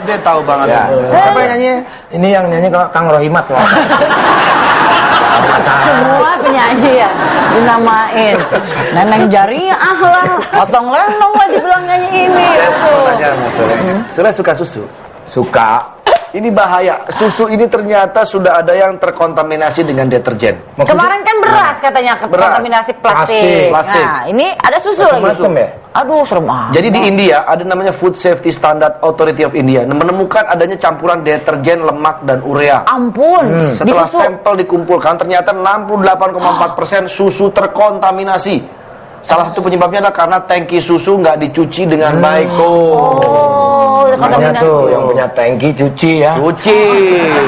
update tahu banget. Ya. Siapa yang nyanyi? Ini yang nyanyi Kang Rohimat loh. Semua penyanyi ya dinamain Neneng Jariah lah, Otong Lenong lah dibilang nyanyi ini. Tanya Mas Sule. Sule suka susu? Suka. Ini bahaya. Susu ini ternyata sudah ada yang terkontaminasi dengan deterjen. Maksudnya? Kemarin kan beras katanya kontaminasi plastik. Plastik. Nah, ini ada susu lagi. Macam ya? Aduh, serem amat. Jadi di India ada namanya Food Safety Standard Authority of India menemukan adanya campuran deterjen, lemak dan urea. Ampun, di Setelah susu. sampel dikumpulkan ternyata 68,4% susu terkontaminasi. Salah satu penyebabnya adalah karena tangki susu nggak dicuci dengan baik. Oh, Makanya kontaminasi. tuh yang punya tangki cuci ya. Cuci.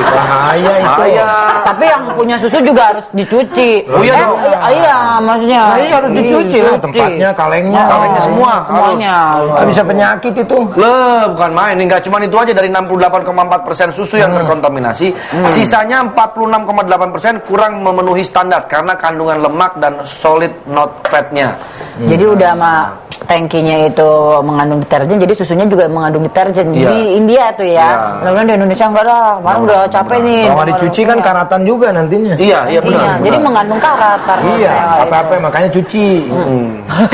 Bahaya itu. Bahaya. Tapi yang punya susu juga harus dicuci. Oh, iya dong. Iya, maksudnya. Nah, iya harus dicuci lah tempatnya, kalengnya. Kalengnya semua. Semuanya. Nggak bisa penyakit itu. Loh, bukan main. Ini nggak cuma itu aja, dari 68,4% susu yang terkontaminasi, sisanya 46,8% kurang memenuhi standar karena kandungan lemak dan solid not fatnya. Jadi udah sama tangkinya itu mengandung deterjen, jadi susunya juga mengandung deterjen. Iya. Di India tuh ya. Iya. Mudah-mudahan di Indonesia enggak lah. Kemarin udah capek nih. Kalau nggak dicuci kan karatan juga nantinya. Iya, iya benar. Iya, jadi mengandung karat karena Iya, itu. apa-apa makanya cuci.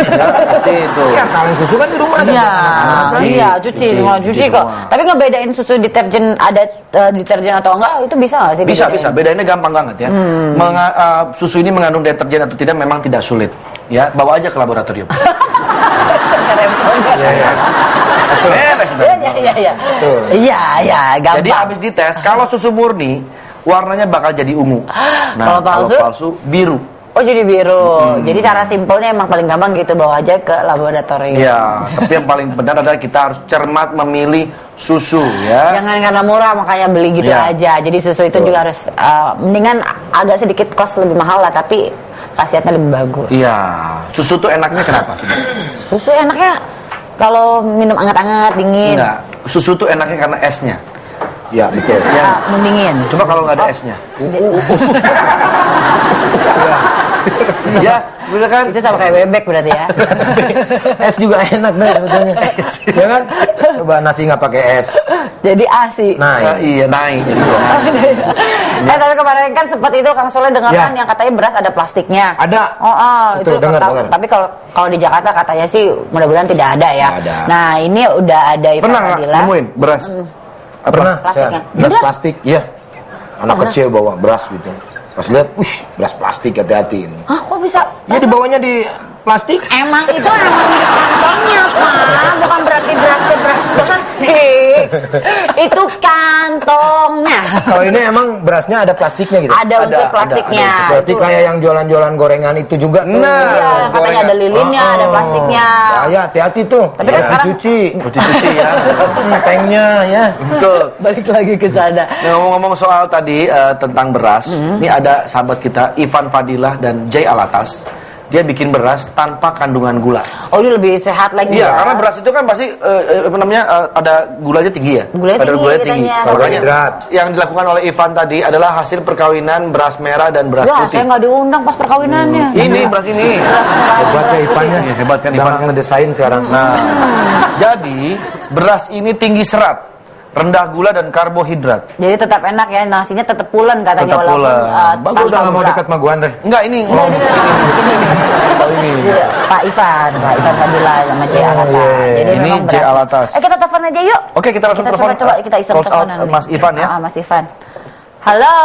Ya, seperti itu. Iya, kaleng susu kan di rumah ada. Iya, anak-anak kan. iya, cuci semua cuci kok. semua. Tapi ngebedain susu deterjen ada deterjen atau enggak itu bisa nggak sih? Bisa, bedain? bisa. Bedainnya gampang banget ya. Susu ini mengandung deterjen atau tidak memang tidak sulit. Ya, bawa aja ke laboratorium. Iya, iya. Beres udah. Iya. Betul. Iya, gampang. Jadi habis dites, kalau susu murni warnanya bakal jadi ungu. Kalau palsu? Biru. Oh, jadi biru. Jadi cara simpelnya emang paling gampang gitu, bawa aja ke laboratorium. Iya, tapi yang paling benar adalah kita harus cermat memilih susu ya. Jangan karena murah makanya beli gitu Iya. aja. Jadi susu itu juga harus mendingan agak sedikit cost lebih mahal lah, tapi khasiatnya lebih bagus. Iya, susu tuh enaknya kenapa? Susu enaknya kalau minum anget-anget dingin. Enggak, susu tuh enaknya karena esnya. Iya, betul. Ya, mendingin. Coba kalau nggak ada esnya. Ya, bener kan? Itu sama kayak bebek berarti ya. Es juga enak deh sebetulnya. Ya kan? Coba nasi nggak pakai es. Jadi asi. Nah, Nah, iya naik. Tapi kemarin kan sempat itu Kang Soleh dengar Ya. kan yang katanya beras ada plastiknya. Ada. Itu Betul, dengar. Tapi kalau di Jakarta katanya sih mudah-mudahan tidak ada ya. Tidak ada. Nah, ini udah ada Ivan Pernah nggak Fadila. nemuin beras? Pernah Plastiknya. saya beras Beras? plastik, iya. Anak kecil bawa beras gitu. Pas lihat, beras plastik, hati-hati ini. Hah, kok bisa? Ya dibawanya di plastik. Emang itu emang di kantongnya, Pak. Bukan berarti berasnya beras plastik. Itu kantongnya. Kalau ini emang berasnya ada plastiknya gitu. Ada unsur plastiknya. Berarti Itu. kayak yang jualan-jualan gorengan itu juga tuh. Nah, Iya, katanya gorengan. ada lilinnya, ada plastiknya. Ya, hati-hati tuh. Tapi kan sekarang- cuci. Cuci ya. Tanknya ya. Betul. Balik lagi ke sana. Nah, ngomong-ngomong soal tadi tentang beras, ini ada sahabat kita Ivan Fadilah dan Jay Alatas. Dia bikin beras tanpa kandungan gula. Oh, ini lebih sehat lagi Iya, ya. karena beras itu kan pasti ada gulanya tinggi ya. Gulanya Ada tinggi gulanya tinggi. katanya. Makanya Karbohidrat. yang dilakukan oleh Ivan tadi adalah hasil perkawinan beras merah dan beras Wah, putih. saya nggak diundang pas perkawinannya. Ini beras ini. Hebat ya Ivannya. Iya, hebat kan Udah Ivan. ngedesain sekarang. Nah, jadi beras ini tinggi serat, rendah gula dan karbohidrat. Jadi tetap enak ya, nasinya tetap pulen katanya Tetap walaupun pulen. Bagus udah nggak mau dekat sama gua Andre. Enggak, ini ngomong ini. Pak Ivan Fadila sama Jay Alatas. Jadi Ini memang Jay beras. Alatas. Kita telepon aja yuk. Oke, kita langsung telepon. Coba kita iseng Calls out, teleponan. Mas Ivan ya. Mas Ivan. Halo,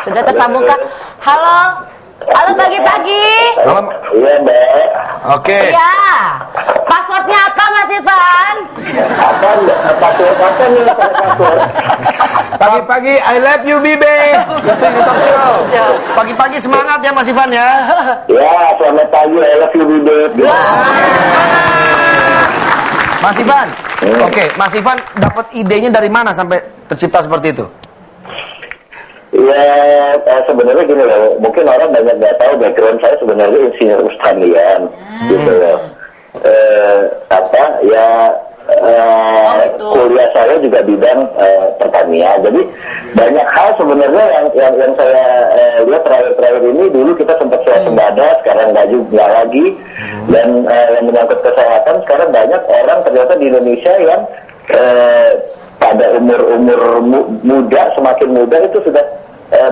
sudah tersambungkah? Halo. Halo pagi-pagi. Halo. Iya, Mbak. Oke. Iya. Passwordnya apa Mas Ivan? Password apa nih? Password. Pagi-pagi I love you Bibe. Talk show. Pagi-pagi semangat ya Mas Ivan ya. Ya, selamat pagi. I love you, Bibit. Mas Ivan. Oke, Mas Ivan dapat idenya dari mana sampai tercipta seperti itu? Ya, sebenarnya gini loh. Mungkin orang banyak nggak tahu background saya sebenarnya insinyur pertanian, gitu loh. Kuliah saya juga bidang pertanian. Jadi banyak hal sebenarnya yang saya lihat terakhir-terakhir ini. Dulu kita sempat swasembada, sekarang nggak lagi. Dan yang menyangkut kesehatan, sekarang banyak orang ternyata di Indonesia yang pada umur muda, semakin muda itu sudah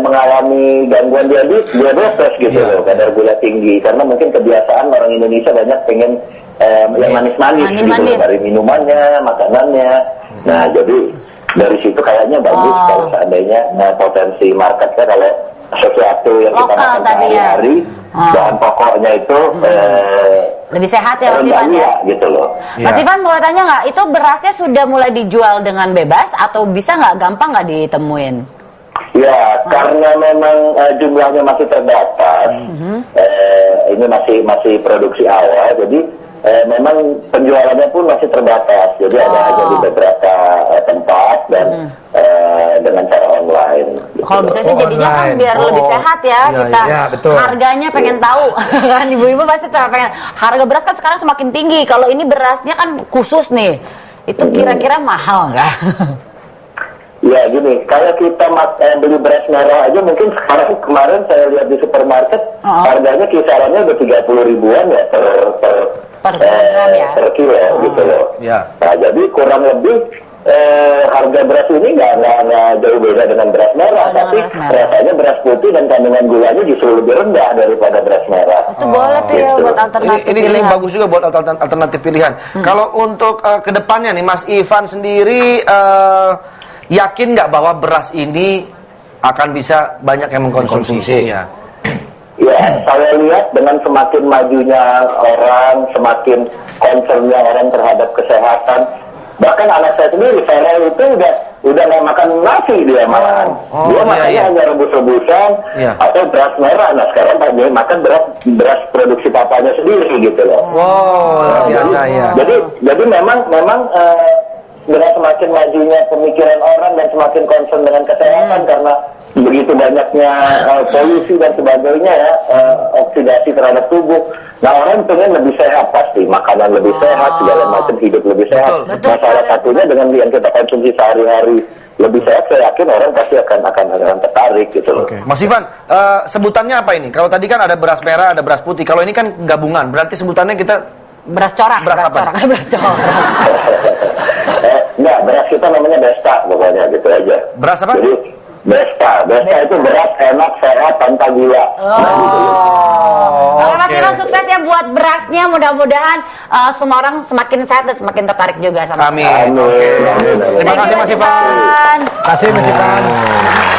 mengalami gangguan diabetes gitu loh, kadar gula tinggi, karena mungkin kebiasaan orang Indonesia banyak pengen yang manis-manis gitu loh, dari minumannya, makanannya. Nah, jadi dari situ kayaknya bagus kalau seandainya potensi marketnya kalau sesuatu yang kita makan sehari-hari, bahan pokoknya itu lebih sehat ya Mas Ivan ya? Gitu loh. Mas Ivan boleh tanya nggak, itu berasnya sudah mulai dijual dengan bebas atau bisa nggak, gampang nggak ditemuin? Ya, karena memang jumlahnya masih terbatas, ini masih produksi awal, jadi memang penjualannya pun masih terbatas. Jadi ada hanya di beberapa tempat dan dengan cara online. Gitu. Kalau bisa sih jadinya kan biar lebih sehat ya kita. Ya, betul. Harganya pengen tahu kan, ibu-ibu pasti pengen. Harga beras kan sekarang semakin tinggi. Kalau ini berasnya kan khusus nih, itu kira-kira mahal nggak? Ya gini, kalau kita beli beras merah aja mungkin sekarang, kemarin saya lihat di supermarket harganya kisarannya udah 30 ribuan ya per kilogram ya? Per kilo gitu loh. Ya. Nah jadi kurang lebih harga beras ini nggak jauh beda dengan beras merah, tapi rasanya beras putih dan kandungan gulanya justru lebih rendah daripada beras merah. Itu boleh tuh ya buat alternatif ini pilihan. bagus juga buat alternatif pilihan. Kalau untuk kedepannya nih, Mas Ivan sendiri yakin nggak bahwa beras ini akan bisa banyak yang mengkonsumsi? Ya, saya lihat dengan semakin majunya orang, semakin concernnya orang terhadap kesehatan. Bahkan anak saya sendiri, saya itu udah nggak makan nasi dia malahan. Dia makannya hanya rebus-rebusan atau beras merah. Nah sekarang dia makan beras produksi papanya sendiri gitu loh. Wow, biasa ya. Jadi memang dengan semakin majunya pemikiran orang dan semakin concern dengan kesehatan karena begitu banyaknya polusi dan sebagainya ya, oksidasi terhadap tubuh. Nah orang pengen lebih sehat pasti, makanan lebih sehat, segala macam hidup lebih sehat. Betul, salah satunya dengan yang kita konsumsi sehari-hari lebih sehat, saya yakin orang pasti akan tertarik gitu loh. Mas Ivan, sebutannya apa ini? Kalau tadi kan ada beras merah, ada beras putih. Kalau ini kan gabungan, berarti sebutannya kita beras corak. Beras apa? Beras corak. Enggak, beras kita namanya Besta pokoknya gitu aja. Beras apa? Jadi Besta itu beras enak, sehat, tanpa gula. Oke, Mas Ivan, sukses ya buat berasnya. Mudah-mudahan semua orang semakin sehat dan semakin tertarik juga sama. Amin. Terima kasih Mas Ivan. Terima kasih Mas Ivan.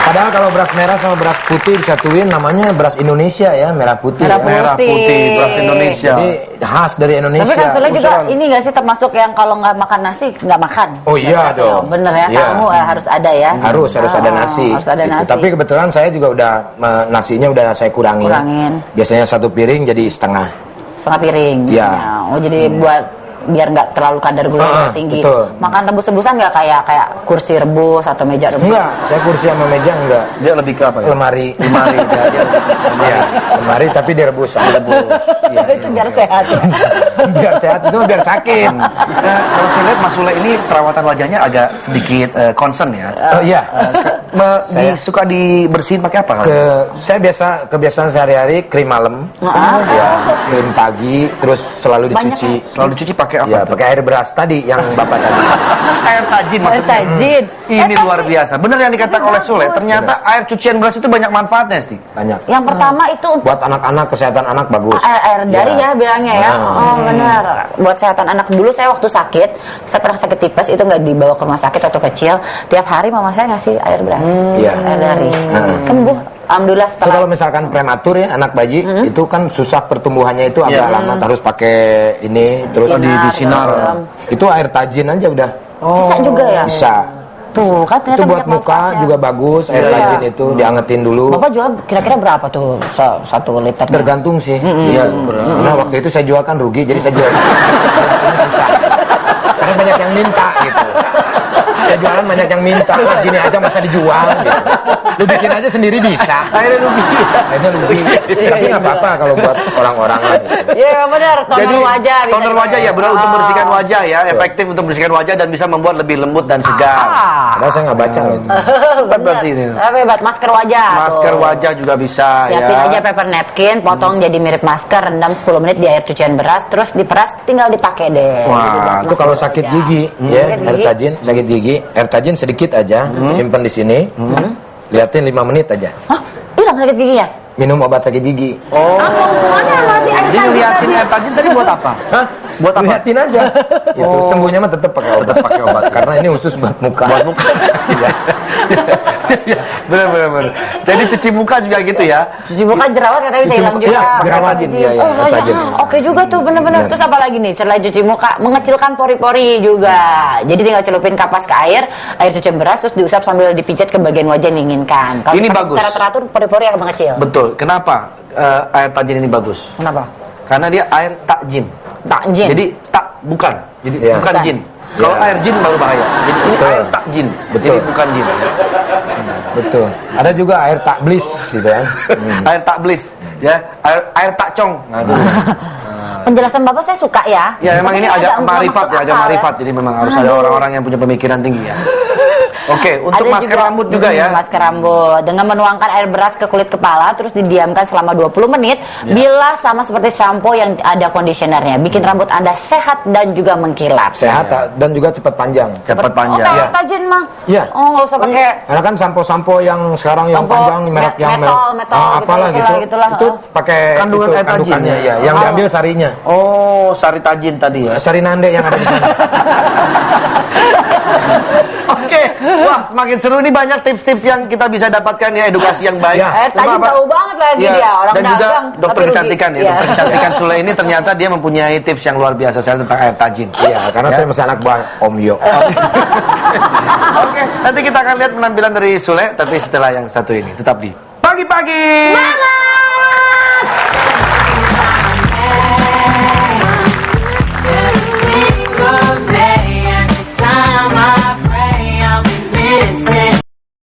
Padahal kalau beras merah sama beras putih disatuin namanya beras Indonesia ya, merah putih. Merah putih, beras Indonesia. Jadi khas dari Indonesia. Tapi kan Sule juga ini nggak sih termasuk yang kalau nggak makan nasi nggak makan? Oh iya dong. Bener ya, sangu harus ada ya. Harus ada nasi. Harus ada gitu. nasi. Tapi kebetulan saya juga udah nasinya udah saya kurangin. Biasanya 1 piring jadi setengah piring. Iya. Oh jadi buat biar nggak terlalu kadar gulanya tinggi. Betul. Makan rebus-rebusan nggak kayak kursi rebus atau meja rebus? Enggak, saya kursi sama meja enggak. Dia lebih ke apa ya? Lemari. Iya, lemari tapi direbus. Itu biar sehat. Biar sehat itu biar sakit. Kalau saya lihat Mas Sule ini perawatan wajahnya agak sedikit concern ya. Iya. Suka dibersihin pakai apa? Saya kebiasaan sehari-hari krim malam. Ya, krim pagi terus selalu dicuci. Selalu dicuci pakai apa? Ya, tuh? pakai air beras tadi yang Bapak tadi. Air tajin maksudnya. Tajin. Ini luar biasa. Benar yang dikatakan oleh Sule. Ternyata air cucian beras itu banyak manfaatnya, Sti. Banyak. Yang pertama itu untuk Buat anak-anak, kesehatan anak bagus. air dari ya bilangnya ya. Oh benar. Buat kesehatan anak. Dulu saya waktu sakit, saya pernah sakit tipes, itu nggak dibawa ke rumah sakit waktu kecil. Tiap hari mama saya ngasih air beras, air dari. Sembuh. Alhamdulillah Itu setelah. kalau misalkan prematur ya anak bayi itu kan susah pertumbuhannya itu agak lama, harus pakai ini terus Disinar. Itu air tajin aja udah. Bisa juga ya. Bisa. Tuh kan ternyata Itu buat banyak muka manfaatnya. juga bagus, air tajin itu diangetin dulu. Bapak jual kira-kira berapa tuh 1 liter? Tergantung sih. Iya. Nah waktu itu saya jual kan rugi, jadi saya jual. Susah. Karena banyak yang minta gitu. Saya jualan banyak yang minta, gini aja masa dijual gitu. Lu bikin aja sendiri bisa. Akhirnya rugi. Akhirnya rugi. Tapi nggak apa-apa kalau buat orang-orang lah. Gitu. Iya benar, toner wajah. bisa Toner wajah ya, benar untuk membersihkan wajah ya, efektif untuk membersihkan wajah dan bisa membuat lebih lembut dan segar. Padahal saya nggak baca loh. Apa berarti ini? Tapi buat masker wajah. Masker tuh. wajah juga bisa Siapin ya. aja paper napkin, potong jadi mirip masker, rendam 10 menit di air cucian beras, terus diperas, tinggal dipakai deh. Wah, Jadi buat Itu masker kalau wajah. sakit gigi, ya, Sakit air gigi. tajin, sakit gigi, air tajin sedikit aja, simpen di sini, liatin 5 menit aja. Hah? Hilang sakit giginya? Minum obat sakit gigi. Oh. Apa hubungannya sama di air Jadi tajin liatin tadi? air tajin tadi buat apa? Hah? Buat apa? Liatin aja. Gitu. Sembuhnya mah tetap pakai obat. Tetap pakai obat. Karena ini khusus buat muka. Buat muka. Benar. Jadi cuci muka juga gitu ya. Cuci muka jerawat katanya bisa Cuci hilang muka, juga. iya, jerawat tajin, iya, iya, Oh, tajin. Oke juga tuh bener-bener. Bener. Terus apa lagi nih? Selain cuci muka, mengecilkan pori-pori juga. Jadi tinggal celupin kapas ke air cucian beras, terus diusap sambil dipijat ke bagian wajah yang diinginkan. Kalau Ini dipakai bagus. secara teratur, pori-pori akan mengecil. Betul. Kenapa air tajin ini bagus? Kenapa? Karena dia air takjin. Takjin. Jadi tak bukan. Jadi Iya. bukan Bukan. jin. Kalau Iya. air jin baru bahaya. Jadi ini Betul. air takjin. Betul. Jadi bukan jin. Betul. Ada juga air takblis gitu kan. Air takblis ya. Air takcong. Nah, itu. Penjelasan Bapak saya suka ya. Ya memang Tapi ini agak nggak marifat masuk ya, agak akal marifat. Jadi memang harus ada orang-orang yang punya pemikiran tinggi ya. Oke, untuk Ada masker juga, rambut juga ya. Masker rambut dengan menuangkan air beras ke kulit kepala terus didiamkan selama 20 menit. Ya. Bilas sama seperti shampoo yang ada conditionernya. Bikin rambut Anda sehat dan juga mengkilap. Sehat dan juga cepat panjang. Cepat Oh, panjang. kalau Iya. tajin mah. Iya. Oh, nggak usah pakai Karena kan sampo-sampo yang sekarang yang Sampo panjang merek yang metol, apalah gitulah, gitu. gitulah. Itu pakai Kandungan itu air tajin. kandungannya ya, yang Oh. diambil sarinya. Oh, sari tajin tadi ya. Sarinande yang ada di sana. Oke, wah semakin seru ini, banyak tips-tips yang kita bisa dapatkan ya, edukasi yang baik. Ya. air tajin Apa- tahu banget lagi Ya, dia orang dan juga dagang, dokter tapi rugi. kecantikan ya, Iya. dokter kecantikan Sule ini ternyata dia mempunyai tips yang luar biasa saya tentang air tajin. Iya, karena saya masih anak buah Om Yo. Oke, nanti kita akan lihat penampilan dari Sule, tapi setelah yang satu ini tetap di pagi-pagi. Semangat!